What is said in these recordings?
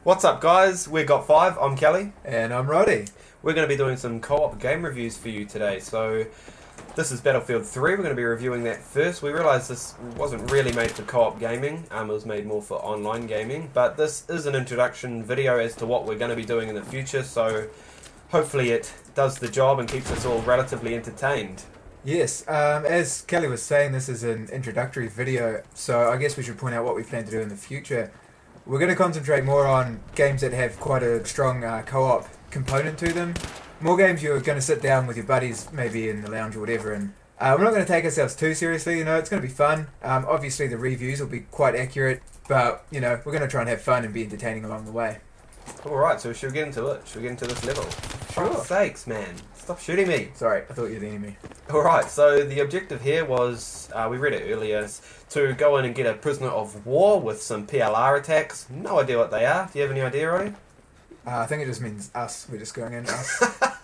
What's up, guys? We've got 5. I'm Kelly. And I'm Roddy. We're going to be doing some co-op game reviews for you today. So, this is Battlefield 3. We're going to be reviewing that first. We realised this wasn't really made for co-op gaming. It was made more for online gaming. But this is an introduction video as to what we're going to be doing in the future. So, hopefully it does the job and keeps us all relatively entertained. Yes, as Kelly was saying, this is an introductory video. So, I guess we should point out what we plan to do in the future. We're going to concentrate more on games that have quite a strong co-op component to them. More games you're going to sit down with your buddies, maybe in the lounge or whatever, and we're not going to take ourselves too seriously, it's going to be fun. Obviously the reviews will be quite accurate, but, we're going to try and have fun and be entertaining along the way. Alright, so should we get into it? Should we get into this level? Sure. For sakes, man. Stop shooting me. Sorry, I thought you were the enemy. Alright, so the objective here was, we read it earlier, to go in and get a prisoner of war with some PLR attacks. No idea what they are. Do you have any idea, Roddy? I think it just means us. We're just going in, us.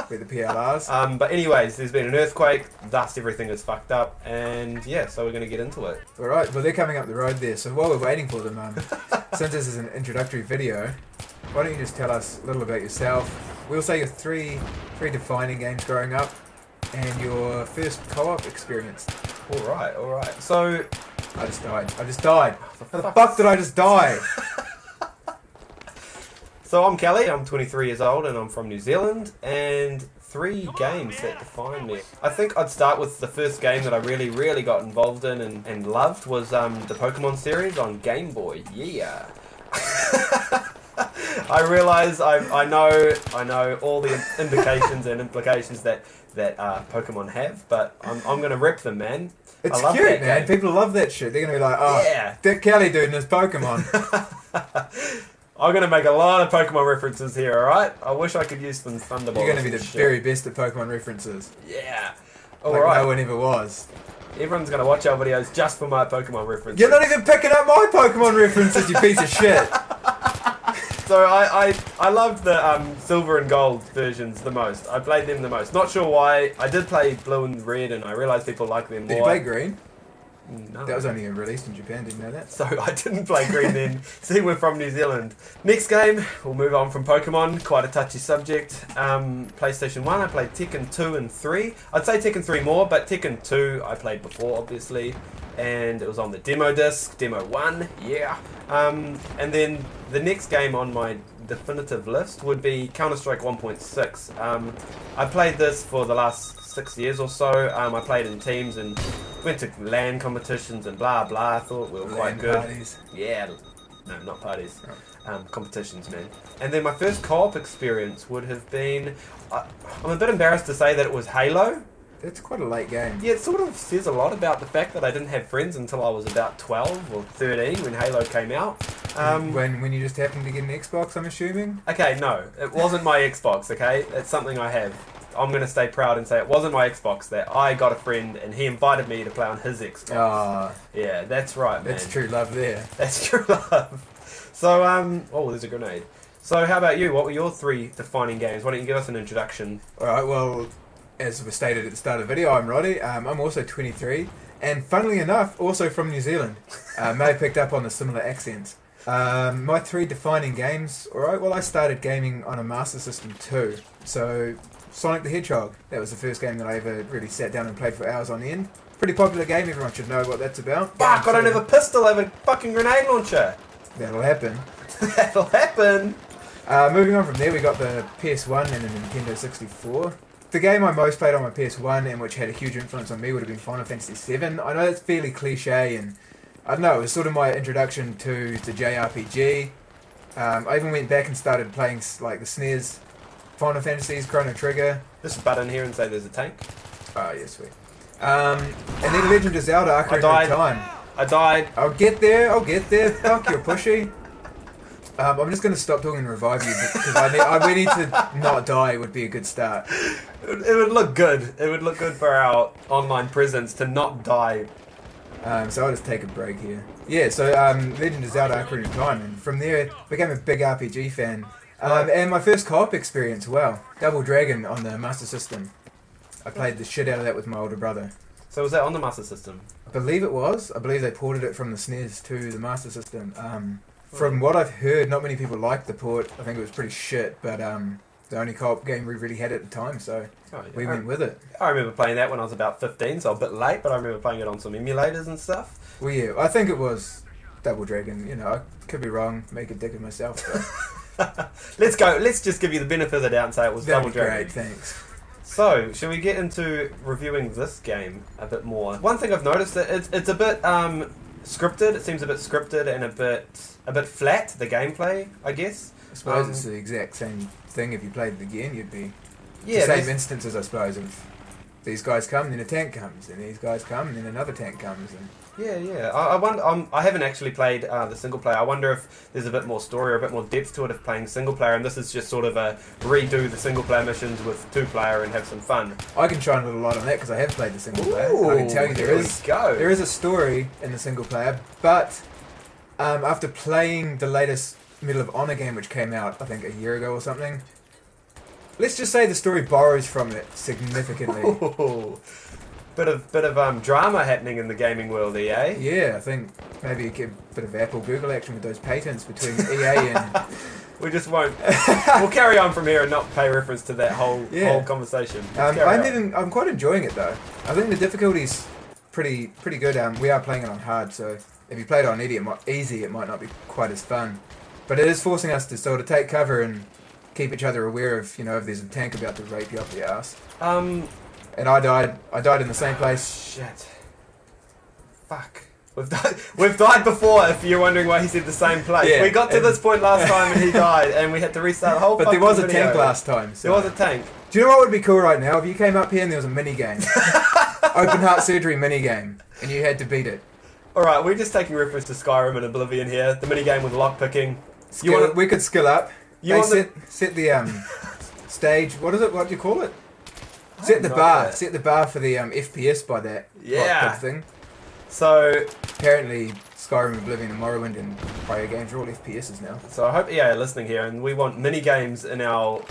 We're the PLRs. But anyways, there's been an earthquake, thus everything is fucked up, and yeah, so we're going to get into it. Alright, well they're coming up the road there, so while we're waiting for them, since this is an introductory video, why don't you just tell us a little about yourself? We'll say your three defining games growing up, and your first co-op experience. Alright. So... I just died. How the fuck did I just die? So I'm Kelly, I'm 23 years old and I'm from New Zealand, and 3 games that define me. I think I'd start with the first game that I really got involved in and loved was the Pokemon series on Game Boy. Yeah. I realise I know all the indications and implications that Pokemon have, but I'm going to rip them, man. It's cute, man. People love that shit. They're going to be like, oh, yeah, that Kelly dude and his Pokemon. I'm going to make a lot of Pokemon references here, alright? I wish I could use some Thunderbolts. You're going to be the very best at Pokemon references. Yeah. Alright. No one ever was. Everyone's going to watch our videos just for my Pokemon references. You're not even picking up my Pokemon references, you piece of shit. So I loved the Silver and Gold versions the most. I played them the most. Not sure why. I did play Blue and Red, and I realised people like them more. Did you play Green? No. That was only released in Japan, didn't you know that? So I didn't play Green then. See, we're from New Zealand. Next game, we'll move on from Pokemon. Quite a touchy subject. PlayStation 1, I played Tekken 2 and 3. I'd say Tekken 3 more, but Tekken 2 I played before, obviously. And it was on the demo disc, Demo 1, yeah. And then the next game on my definitive list would be Counter-Strike 1.6. I played this for the last 6 years or so. I played in teams and went to LAN competitions and blah blah. I thought we were quite good. Parties. Yeah, no, not parties. Competitions, man. And then my first co-op experience would have been... I'm a bit embarrassed to say that it was Halo. It's quite a late game. Yeah, it sort of says a lot about the fact that I didn't have friends until I was about 12 or 13 when Halo came out. When you just happened to get an Xbox, I'm assuming? Okay, no, it wasn't my Xbox, okay? It's something I have. I'm going to stay proud and say it wasn't my Xbox, that I got a friend and he invited me to play on his Xbox. Ah, yeah, that's right, man. That's true love there. That's true love. So, oh, there's a grenade. So how about you? What were your 3 defining games? Why don't you give us an introduction? Alright, well, as was stated at the start of the video, I'm Roddy. I'm also 23, and funnily enough, also from New Zealand. May have picked up on the similar accents. My 3 defining games, alright, well, I started gaming on a Master System too. So, Sonic the Hedgehog, that was the first game that I ever really sat down and played for hours on end. Pretty popular game, everyone should know what that's about. Fuck, I don't have a pistol, I have a fucking grenade launcher. That'll happen. That'll happen. Moving on from there, we got the PS1 and the Nintendo 64. The game I most played on my PS1 and which had a huge influence on me would have been Final Fantasy VII. I know that's fairly cliche and I don't know, it was sort of my introduction to JRPG. I even went back and started playing like the SNES Final Fantasies, Chrono Trigger. Just butt in here and say there's a tank. Oh, yeah, sweet. And then Legend of Zelda Ocarina of Time. I died. I'll get there. Fuck, you're pushy. I'm just going to stop talking and revive you because we need to not die would be a good start. It would look good. It would look good for our online presence to not die. So I'll just take a break here. Yeah, so Legend of Zelda Ocarina of Time, and from there became a big RPG fan. And my first co-op experience, well, Double Dragon on the Master System. I played the shit out of that with my older brother. So was that on the Master System? I believe it was. I believe they ported it from the SNES to the Master System. From what I've heard, not many people liked the port. I think it was pretty shit, but the only co-op game we really had at the time, so we went with it. I remember playing that when I was about 15, so a bit late, but I remember playing it on some emulators and stuff. Well, yeah, I think it was Double Dragon. You know, I could be wrong, make a dick of myself. Let's go. Let's just give you the benefit of the doubt and say it was That'd Double be Dragon. great, thanks. So, shall we get into reviewing this game a bit more? One thing I've noticed that it's a bit scripted. It seems a bit scripted and a bit flat. The gameplay, I guess. I suppose it's the exact same thing. If you played it again, you'd be yeah, the same instances, I suppose, of these guys come, then a tank comes, and these guys come, and then another tank comes, and yeah. I wonder. I haven't actually played the single player. I wonder if there's a bit more story or a bit more depth to it if playing single player. And this is just sort of a redo the single player missions with 2-player and have some fun. I can shine a little light on that because I have played the single player. Ooh, I can tell you there is a a story in the single player, but after playing the latest Medal of Honor game, which came out I think a year ago or something, let's just say the story borrows from it significantly. Ooh. Bit of drama happening in the gaming world, EA. Yeah, I think maybe a bit of Apple Google action with those patents between EA and... We just won't. We'll carry on from here and not pay reference to that whole conversation. I'm quite enjoying it though. I think the difficulty's pretty good. We are playing it on hard, so if you play it on easy, it might not be quite as fun. But it is forcing us to sort of take cover and keep each other aware of, you know, if there's a tank about to rape you up the ass. And I died in the same place. Shit. Fuck. We've died before, if you're wondering why he said the same place. Yeah, we got to this point last time and he died, and we had to restart the whole But fucking there was a video. tank last time. So. There was a tank. Do you know what would be cool right now? If you came up here and there was a mini game. Open heart surgery mini game. And you had to beat it. Alright, we're just taking reference to Skyrim and Oblivion here. The minigame with lockpicking. We could skill up. Set the stage. What is it? What do you call it? Set the bar. Set the bar for the FPS by that lockpick thing. So apparently Skyrim, Oblivion, and Morrowind and prior games are all FPSs now. So I hope EA are listening here, and we want mini games in our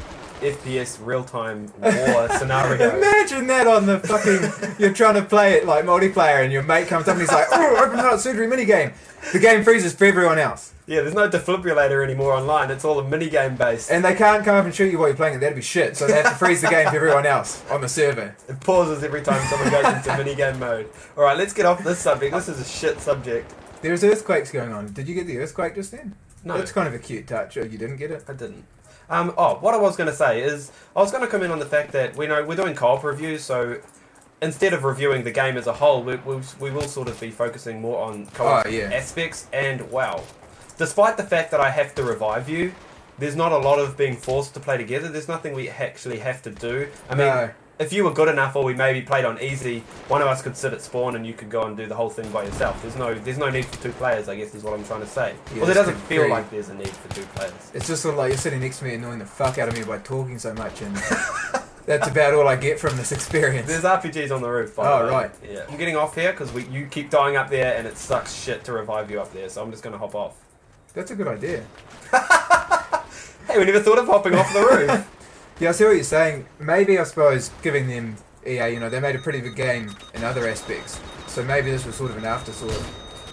FPS real-time war scenario. Imagine that on the fucking... You're trying to play it like multiplayer and your mate comes up and he's like, oh, open heart surgery minigame. The game freezes for everyone else. Yeah, there's no defibrillator anymore online. It's all a minigame based. And they can't come up and shoot you while you're playing it. That'd be shit. So they have to freeze the game for everyone else on the server. It pauses every time someone goes into minigame mode. Alright, let's get off this subject. This is a shit subject. There's earthquakes going on. Did you get the earthquake just then? No. That's kind of a cute touch. Oh, you didn't get it? I didn't. What I was going to say is, I was going to come in on the fact that we're doing co-op reviews, so instead of reviewing the game as a whole, we will sort of be focusing more on co-op aspects. And wow, despite the fact that I have to revive you, there's not a lot of being forced to play together. There's nothing we actually have to do. I mean, if you were good enough, or we maybe played on easy, one of us could sit at spawn and you could go and do the whole thing by yourself. There's no need for 2 players, I guess is what I'm trying to say. Yeah, well, there doesn't feel like there's a need for 2 players. It's just sort of like you're sitting next to me annoying the fuck out of me by talking so much, and that's about all I get from this experience. There's RPGs on the roof, by the way. Right. Yeah. I'm getting off here because you keep dying up there and it sucks shit to revive you up there, so I'm just going to hop off. That's a good idea. Hey, we never thought of hopping off the roof. Yeah, I see what you're saying. Maybe, I suppose, giving them EA, you know, they made a pretty good game in other aspects. So maybe this was sort of an afterthought.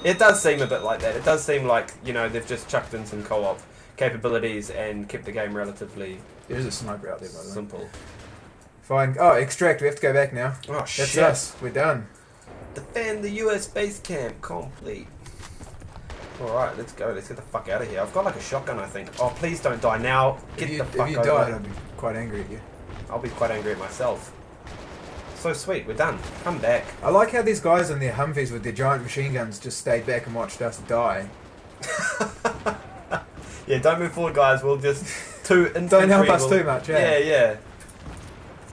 It does seem a bit like that. It does seem like, you know, they've just chucked in some co-op capabilities and kept the game relatively... There's a sniper out there, by the way. Simple. Fine. Oh, extract. We have to go back now. Oh, shit. That's us. We're done. Defend the US base camp. Complete. Alright, let's go. Let's get the fuck out of here. I've got like a shotgun, I think. Oh, please don't die now. Get the fuck out. If you died, I'd be quite angry at you. I'll be quite angry at myself. So sweet, we're done. Come back. I like how these guys in their Humvees with their giant machine guns just stayed back and watched us die. Yeah, don't move forward, guys. We'll just... Don't help us too much, Yeah, yeah.